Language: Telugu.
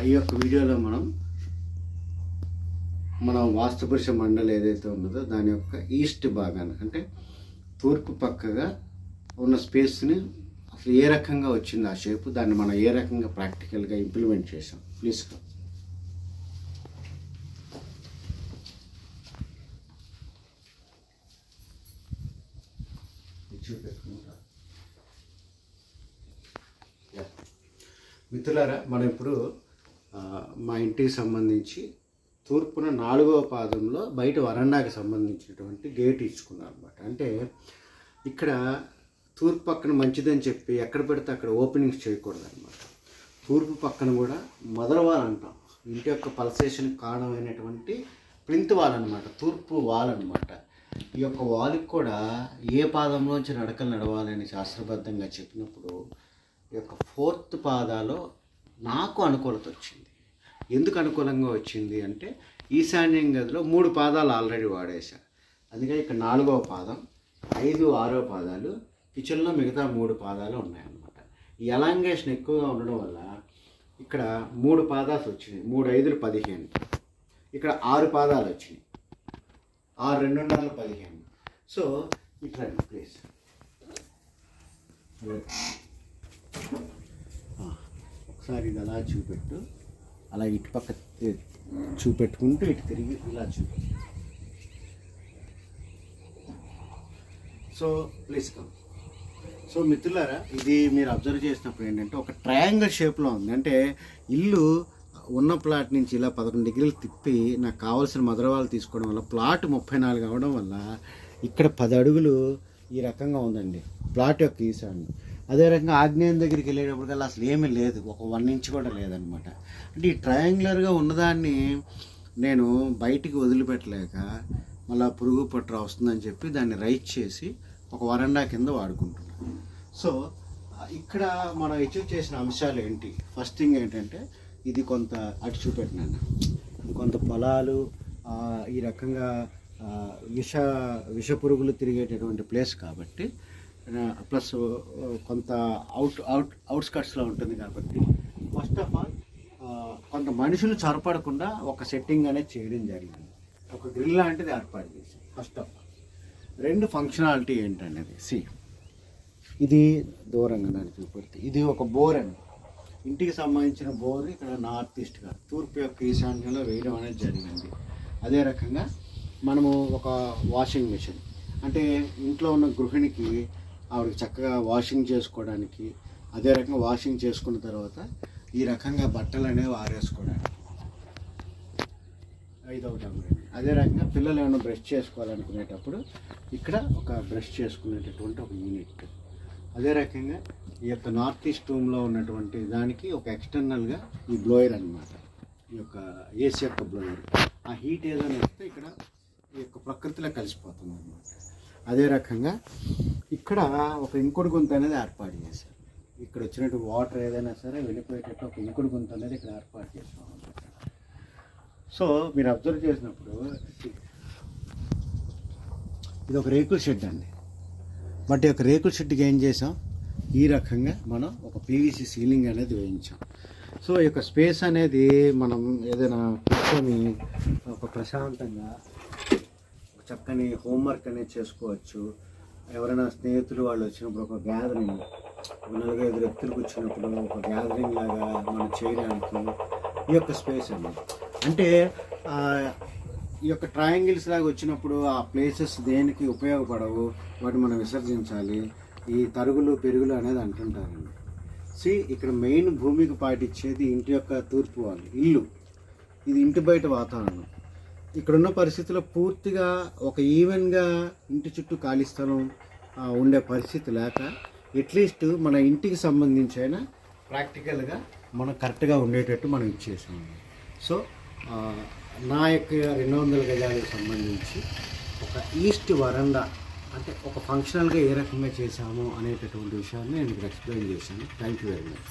ఈ యొక్క వీడియోలో మన వాస్తుపురుష మండలి ఏదైతే ఉన్నదో దాని యొక్క ఈస్ట్ భాగాన్ని అంటే తూర్పు పక్కగా ఉన్న స్పేస్ని అసలు ఏ రకంగా వచ్చింది ఆ షేప్, దాన్ని మనం ఏ రకంగా ప్రాక్టికల్గా ఇంప్లిమెంట్ చేసాం. ప్లీజ్ మిత్రులారా, మనం ఇప్పుడు మా ఇంటికి సంబంధించి తూర్పున 4వ పాదంలో బయట వరండాకి సంబంధించినటువంటి గేట్ ఇచ్చుకున్నాం అనమాట. అంటే ఇక్కడ తూర్పు పక్కన మంచిదని చెప్పి ఎక్కడ పెడితే అక్కడ ఓపెనింగ్స్ చేయకూడదు అనమాట. తూర్పు పక్కన కూడా మొదల వాల్ అంటాం, ఇంటి యొక్క పల్సేషన్కి కారణమైనటువంటి ప్లింత్ వాల్ అనమాట, తూర్పు వాల్ అనమాట. ఈ యొక్క వాల్కి కూడా ఏ పాదంలోంచి నడకలు నడవాలని శాస్త్రబద్ధంగా చెప్పినప్పుడు ఈ యొక్క 4th పాదాలో నాకు అనుకూలత వచ్చింది. ఎందుకు అనుకూలంగా వచ్చింది అంటే ఈశాన్యం గదిలో 3 పాదాలు ఆల్రెడీ వాడేశా. అందుకని ఇక్కడ 4వ పాదం, 5, 6వ పాదాలు, కిచెన్లో మిగతా 3 పాదాలు ఉన్నాయన్నమాట. ఈ ఎలాంగేషన్ ఎక్కువగా ఉండడం వల్ల ఇక్కడ 3 పాదాలు వచ్చినాయి. 3, 5, 15. ఇక్కడ 6 పాదాలు వచ్చినాయి. 6, 2, 4, 15. సో ఇట్లా ప్లీజ్ ఒకసారి ఇది అలా చూపెట్టు, అలా ఇటు పక్క చూపెట్టుకుంటూ ఇటు తిరిగి ఇలా చూపెట్టు. So please come. సో మిత్రులారా, ఇది మీరు అబ్జర్వ్ చేసినప్పుడు ఏంటంటే ఒక ట్రయాంగిల్ షేప్లో ఉంది. అంటే ఇల్లు ఉన్న ప్లాట్ నుంచి ఇలా 11 డిగ్రీలు తిప్పి నాకు కావాల్సిన మదరవాళ్ళు తీసుకోవడం వల్ల ప్లాట్ 34 అవడం వల్ల ఇక్కడ 10 అడుగులు ఈ రకంగా ఉందండి ప్లాట్ యొక్క ఈశాన్యం. అదే రకంగా ఆగ్నేయం దగ్గరికి వెళ్ళేటప్పటికల్లా అసలు ఏమీ లేదు, ఒక 1 ఇంచ్ కూడా లేదనమాట. అంటే ఈ ట్రయాంగులర్గా ఉన్నదాన్ని నేను బయటికి వదిలిపెట్టలేక మళ్ళీ పురుగు పట్ర వస్తుందని చెప్పి దాన్ని రైట్ చేసి ఒక వరండా కింద వాడుకుంటున్నాను. సో ఇక్కడ మనం అచీవ్ చేసిన అంశాలు ఏంటి? ఫస్ట్ థింగ్ ఏంటంటే ఇది కొంత అటు చూపెట్టినాను, కొంత పొలాలు ఈ రకంగా విష పురుగులు తిరిగేటటువంటి ప్లేస్ కాబట్టి, ప్లస్ కొంత అవుట్స్కట్స్లో ఉంటుంది కాబట్టి ఫస్ట్ ఆఫ్ ఆల్ కొంత మనుషులు చొరపడకుండా ఒక సెట్టింగ్ అనేది చేయడం జరిగింది. ఒక గ్రిల్ లాంటిది ఏర్పాటు చేసాం ఫస్ట్ ఆఫ్ ఆల్. 2 ఫంక్షనాలిటీ ఏంటనేది ఇది దూరంగా నన్ను చూపెడితే ఇది ఒక బోర్ అండి. ఇంటికి సంబంధించిన బోర్ ఇక్కడ నార్త్ ఈస్ట్గా తూర్పు యొక్క ఈశాన్యంలో వేయడం అనేది జరిగింది. అదే రకంగా మనము ఒక వాషింగ్ మెషిన్, అంటే ఇంట్లో ఉన్న గృహిణికి ఆవిడకి చక్కగా వాషింగ్ చేసుకోవడానికి, అదే రకంగా వాషింగ్ చేసుకున్న తర్వాత ఈ రకంగా బట్టలు అనేవి ఆరేసుకోవడానికి 5వ నెంబర్. అదే రకంగా పిల్లలు ఏమైనా బ్రష్ చేసుకోవాలనుకునేటప్పుడు ఇక్కడ ఒక బ్రష్ చేసుకునేటటువంటి ఒక యూనిట్. అదే రకంగా ఈ యొక్క నార్త్ ఈస్ట్ రూమ్లో ఉన్నటువంటి దానికి ఒక ఎక్స్టర్నల్గా ఈ బ్లోయర్ అనమాట, ఈ యొక్క ఏసీ యొక్క బ్లోయర్. ఆ హీట్ ఏదైనా వస్తే ఇక్కడ ఈ యొక్క ప్రకృతిలో కలిసిపోతుంది అనమాట. అదే రకంగా ఇక్కడ ఒక ఇంకుడు గుంత అనేది ఏర్పాటు చేశారు. ఇక్కడ వచ్చినట్టు వాటర్ ఏదైనా సరే వెళ్ళిపోయేటట్టు ఒక ఇంకుడు గుంత అనేది ఇక్కడ ఏర్పాటు చేసాం అనమాట. సో మీరు అబ్జర్వ్ చేసినప్పుడు ఇది ఒక రేకుల షెడ్ అండి. బట్ ఈ యొక్క రేకుల షెడ్కి ఏం చేసాం, ఈ రకంగా మనం ఒక పీవీసీ సీలింగ్ అనేది వేయించాం. సో ఈ యొక్క స్పేస్ అనేది మనం ఏదైనా కూర్చొని ఒక ప్రశాంతంగా చక్కని హోంవర్క్ అనేది చేసుకోవచ్చు. ఎవరైనా స్నేహితులు వాళ్ళు వచ్చినప్పుడు ఒక గ్యాదరింగ్, ఒక 4-5 వ్యక్తులు కూర్చున్నప్పుడు ఒక గ్యాదరింగ్ లాగా మనం చేయడానికి ఈ యొక్క స్పేస్ అండి. అంటే ఈ యొక్క ట్రయాంగిల్స్ లాగా వచ్చినప్పుడు ఆ ప్లేసెస్ దేనికి ఉపయోగపడవు, వాటిని మనం విసర్జించాలి. ఈ తరుగులు పెరుగులు అనేది అంటుంటారండి. ఇక్కడ మెయిన్ భూమికి పాటించేది ఇంటి యొక్క తూర్పు వాళ్ళు ఇల్లు, ఇది ఇంటి బయట వాతావరణం. ఇక్కడున్న పరిస్థితుల్లో పూర్తిగా ఒక ఈవెన్గా ఇంటి చుట్టూ ఖాళీ స్థలం ఉండే పరిస్థితి లేక అట్లీస్ట్ మన ఇంటికి సంబంధించి అయినా ప్రాక్టికల్గా మనం కరెక్ట్గా ఉండేటట్టు మనం ఇచ్చేసాము. సో నా యొక్క 200 గజాలకు సంబంధించి ఒక ఈస్ట్ వరండా అంటే ఒక ఫంక్షనల్గా ఏ రకంగా చేశాము అనేటటువంటి విషయాన్ని నేను ఇక్కడ ఎక్స్ప్లెయిన్ చేశాను. Thank you very much.